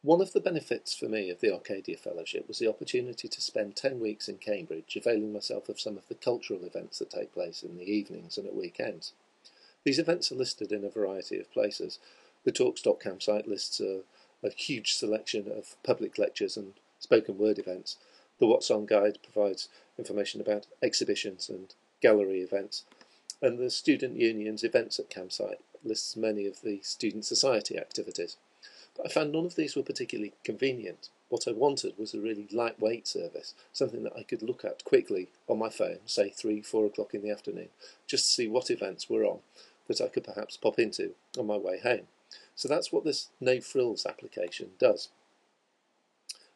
One of the benefits for me of the Arcadia Fellowship was the opportunity to spend 10 weeks in Cambridge, availing myself of some of the cultural events that take place in the evenings and at weekends. These events are listed in a variety of places. The Talks.campsite lists a huge selection of public lectures and spoken word events. The What's On guide provides information about exhibitions and gallery events. And the Student Union's Events at Campsite lists many of the student society activities. But I found none of these were particularly convenient. What I wanted was a really lightweight service, something that I could look at quickly on my phone, say 3-4 o'clock in the afternoon, just to see what events were on that I could perhaps pop into on my way home. So that's what this No Frills application does.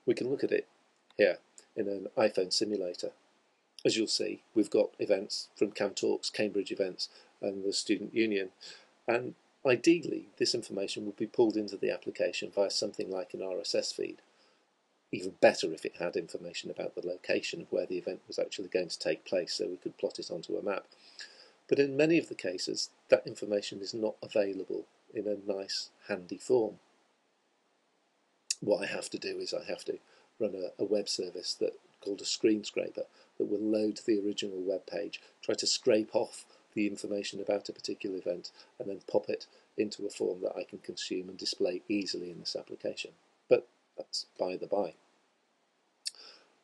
We can look at it here in an iPhone simulator. As you'll see, we've got events from CamTalks, Cambridge events, and the Student Union. And ideally, this information would be pulled into the application via something like an RSS feed. Even better if it had information about the location of where the event was actually going to take place, so we could plot it onto a map. But in many of the cases, that information is not available in a nice, handy form. What I have to do is I have to run a web service called a screen scraper that will load the original web page, try to scrape off the information about a particular event, and then pop it into a form that I can consume and display easily in this application. But that's by the by.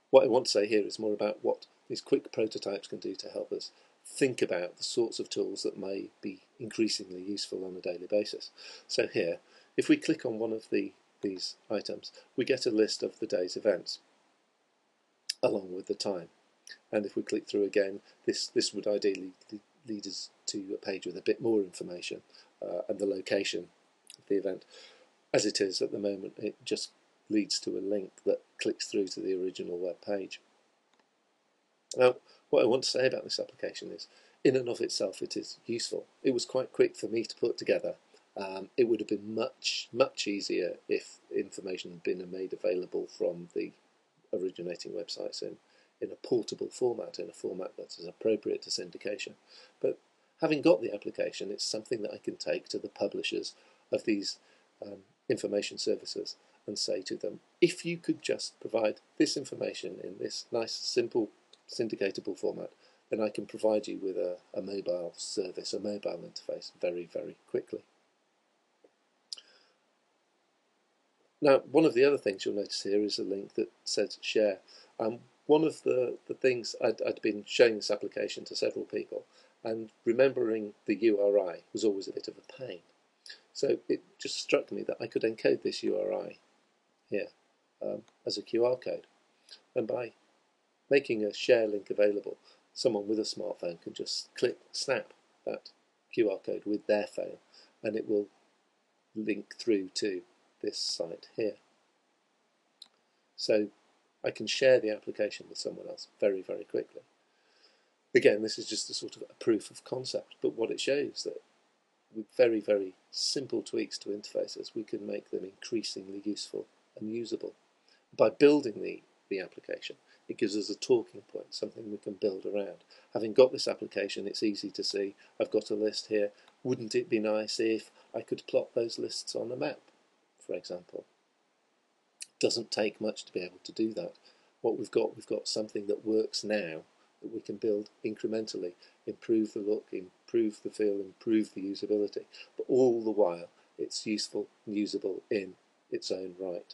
What I want to say here is more about what these quick prototypes can do to help us think about the sorts of tools that may be increasingly useful on a daily basis. So here, if we click on one of these items, we get a list of the day's events along with the time. And if we click through again, this would ideally lead us to a page with a bit more information and the location of the event. As it is at the moment, it just leads to a link that clicks through to the original web page. Now, what I want to say about this application is, in and of itself, it is useful. It was quite quick for me to put together. It would have been much easier if information had been made available from the originating websites in a portable format, in a format that is appropriate to syndication. But having got the application, it's something that I can take to the publishers of these information services and say to them, if you could just provide this information in this nice, simple, syndicatable format, then I can provide you with a mobile service, a mobile interface very, very quickly. Now, one of the other things you'll notice here is a link that says share. One of the things I'd been showing this application to several people, and remembering the URI was always a bit of a pain. So it just struck me that I could encode this URI here as a QR code. And by making a share link available, someone with a smartphone can just snap that QR code with their phone, and it will link through to this site here. So I can share the application with someone else very, very quickly. Again, this is just a sort of a proof of concept, but what it shows that with very, very simple tweaks to interfaces, we can make them increasingly useful and usable. By building the application, it gives us a talking point, something we can build around. Having got this application, it's easy to see, I've got a list here. Wouldn't it be nice if I could plot those lists on a map, for example? It doesn't take much to be able to do that. What we've got something that works now that we can build incrementally, improve the look, improve the feel, improve the usability, but all the while it's useful and usable in its own right.